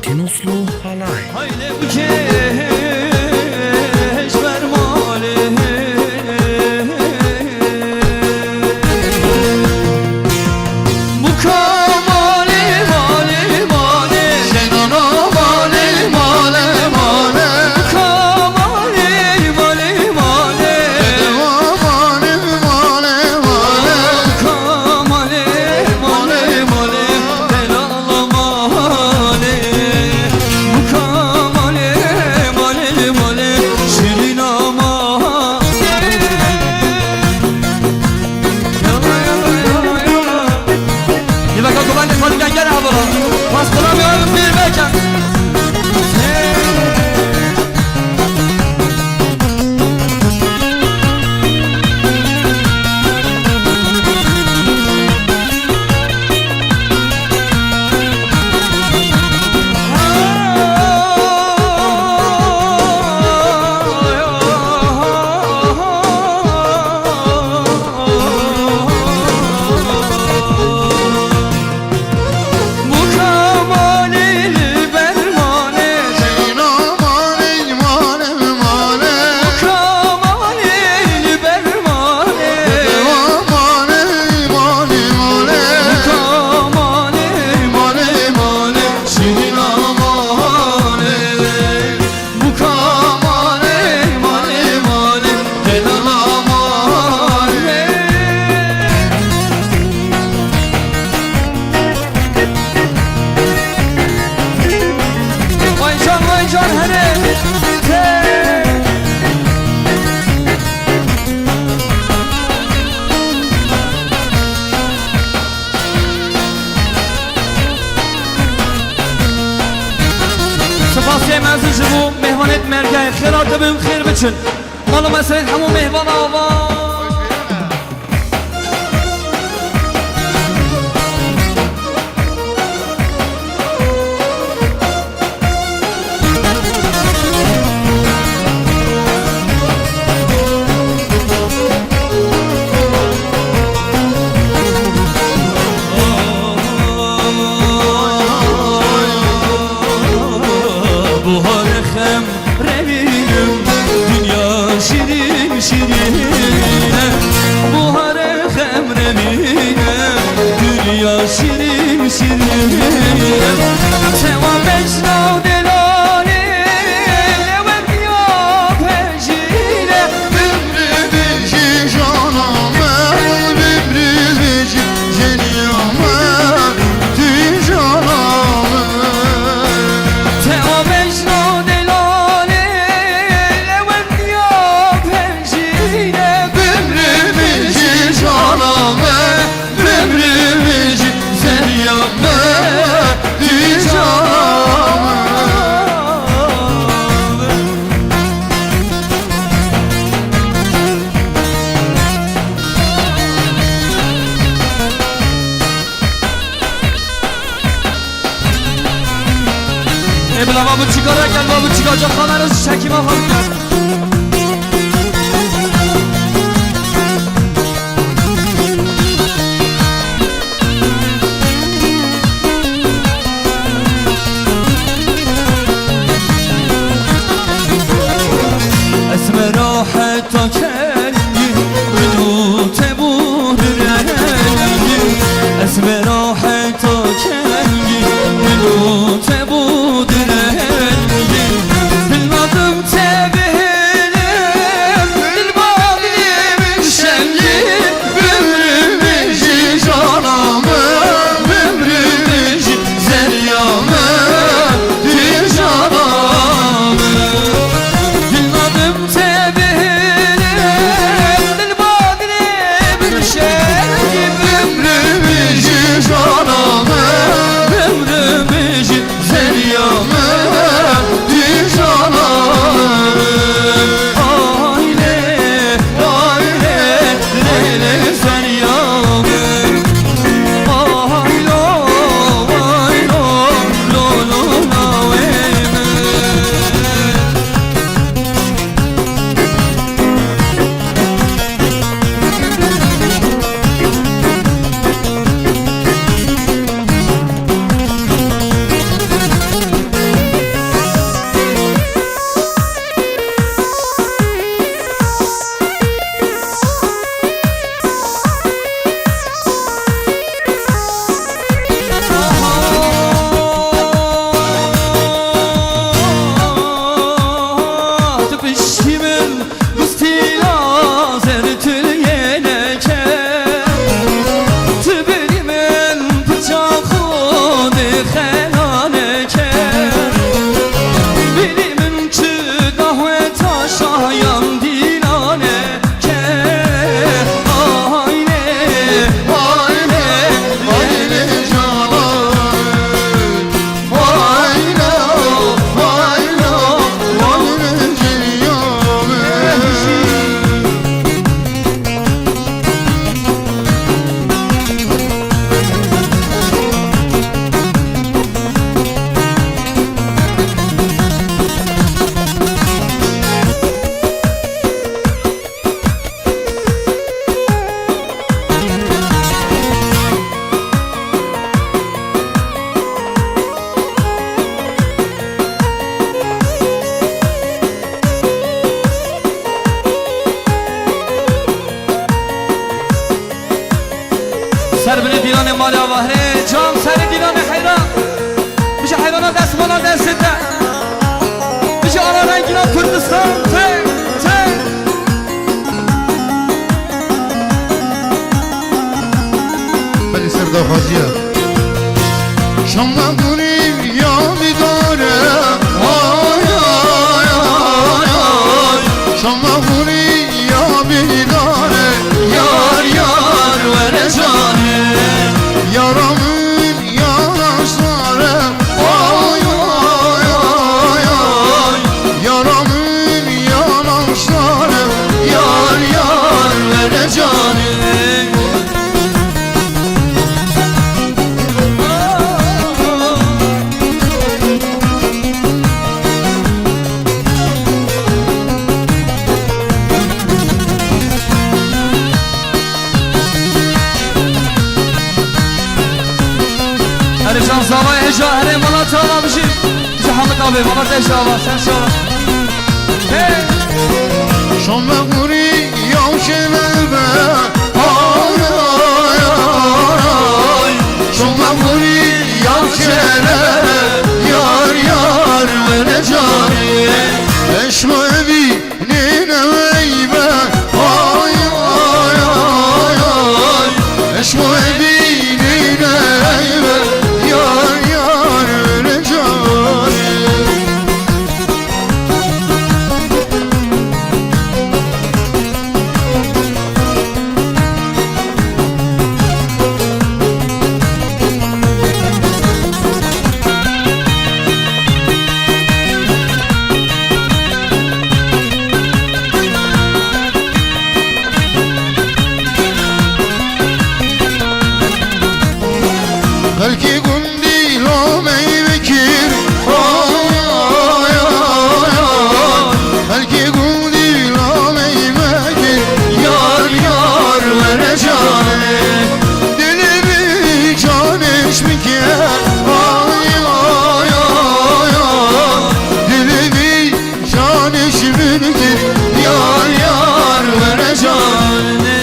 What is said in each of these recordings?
Metin Uslu Halay. Haydi bu keş vermali bu kamali mali mali Senana male male male bu kamali mali mali Deva male male male kamali mali mali delala mali bu kamali mali mali şirin ama Bir bakalım ben de kalırken gel abi Bastıramıyorum bir mekan سپاسی منزل جبو مهمانت مرگه خیرات بیم خیر بچن مالا مسئله همون مهمان آوا Buharım reviyim dünya şirin şirine Buharım reviyim dünya şirin şirine Seva mecna delali levem ya peşine Ömrü bici caname Ömrü bici ceniyame Tücaname Seva mecna delali levem ya peşine Ömrü bici caname Ömrü bici ceniyame Tücaname Ebla babu çıkarak gel babu çıkacak kamerası çekime kalk اسم راحت کنی بدو تبور رنگی اسم راحت کنی بدو تبور رنگی bilmadım tebih جام سر دیلان حیران میشه حیرانا دست مالا دست ده میشه آلا رنگینا کردستان تی تی بلی سردافازیه شما دونیم یا میداره آی آی آی آی شما دونیم یا میداره یار یار وره جانه یارامın yaraşları آی آی آی آی یارامın yaraşları یار یار وره جانه Erişan Zavay Heca Ere Malatya alamışım Cahamit abi Malatya Şahva sen Şahva Hey شما گوری یوشنه به آی آی آی شما گوری یوشنه یار یار وره جانی عشق و بینینه ویبه آی آی آی آی عشق و بینینه ویبه یار یار وره جانی Belki gündil o meybekir Ay ay ay ay Belki gündil o meybekir Yar yar vere cane Deli bir can eşmiker Ay ay ay ay Deli bir can eşmiker Yar yar vere cane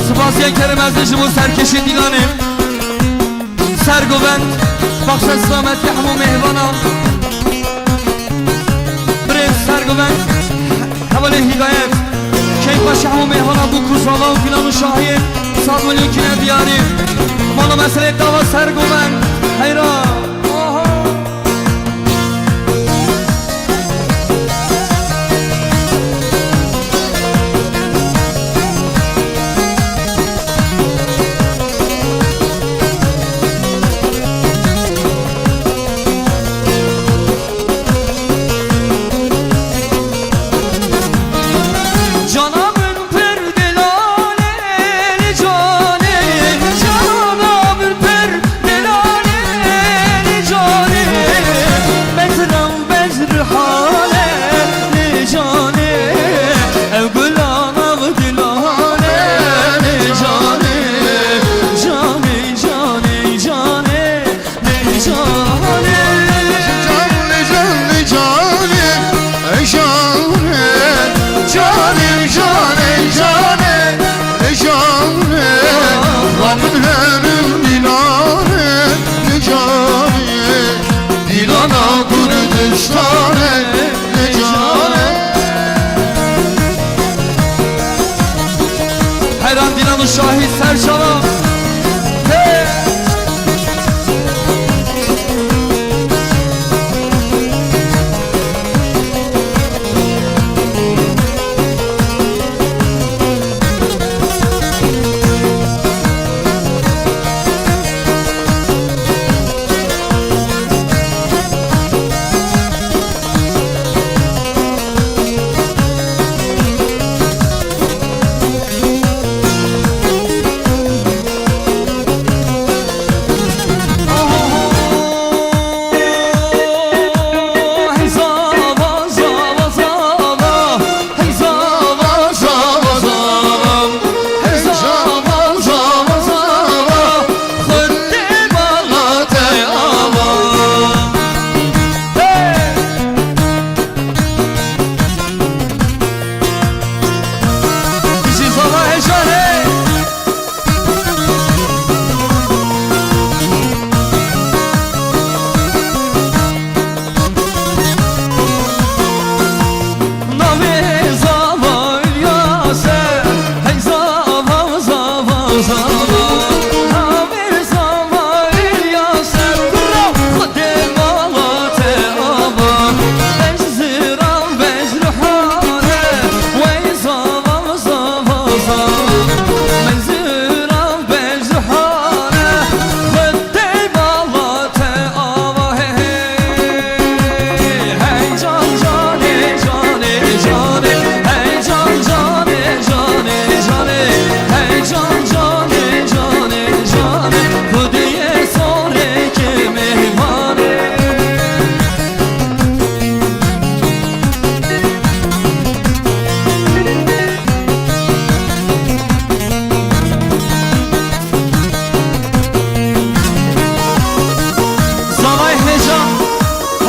Sebastian Kerim Erdeşim'in serkeşi dilanım Sergovend Baksa selametli hamu mehvana Bref Sergovend Havale hidayet Keybaşı hamu mehvana bu kursala filanı şahin Sadmı lüküne diyarı Bana mesele dava Sergovend Hayran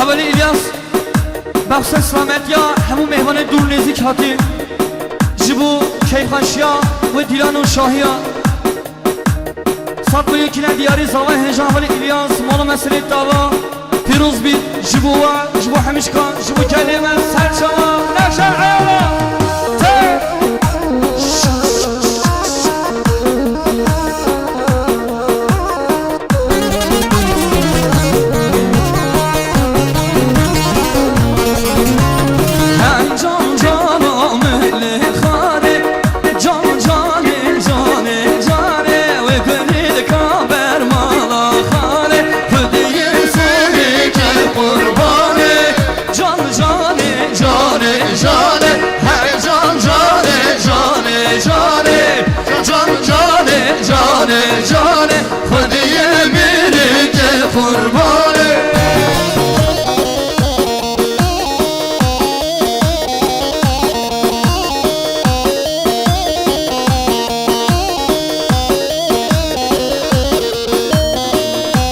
havali İlyas Baxsa selamet ya hemu mehvanı dur nezik hati Jibu Şeyhaşya ve Dilanun Şahiya Satma yekine diyarı zava heja havali İlyas Malı mesele dava Firuz bit Jibu Hamişka Jibu kelime serçava Neşer ayala Cane Hadiye birlikte kurbanı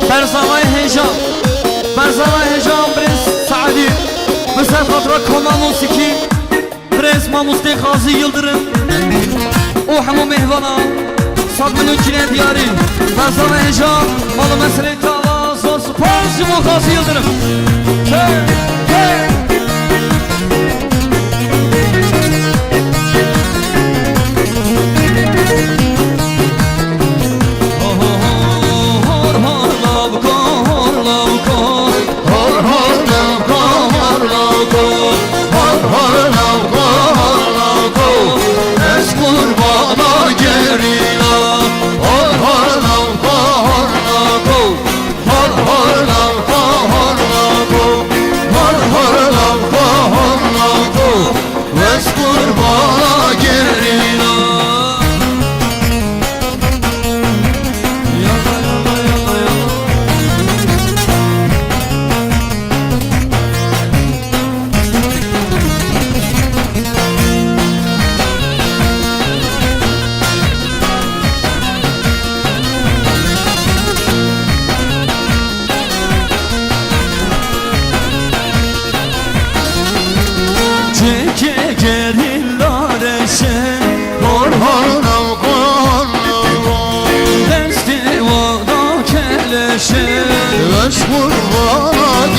Berzavay heyecan Berzavay heyecan Prens Saadi Mesela fatura koma musiki Prens Mamuste Gazi Yıldırım O hamu mehvana Sadmın ülkine diyarı Berzavay heyecan Malı mesele dava Zosu Prens Gazi Yıldırım Hey hey Desti vada keleşe Veş kurban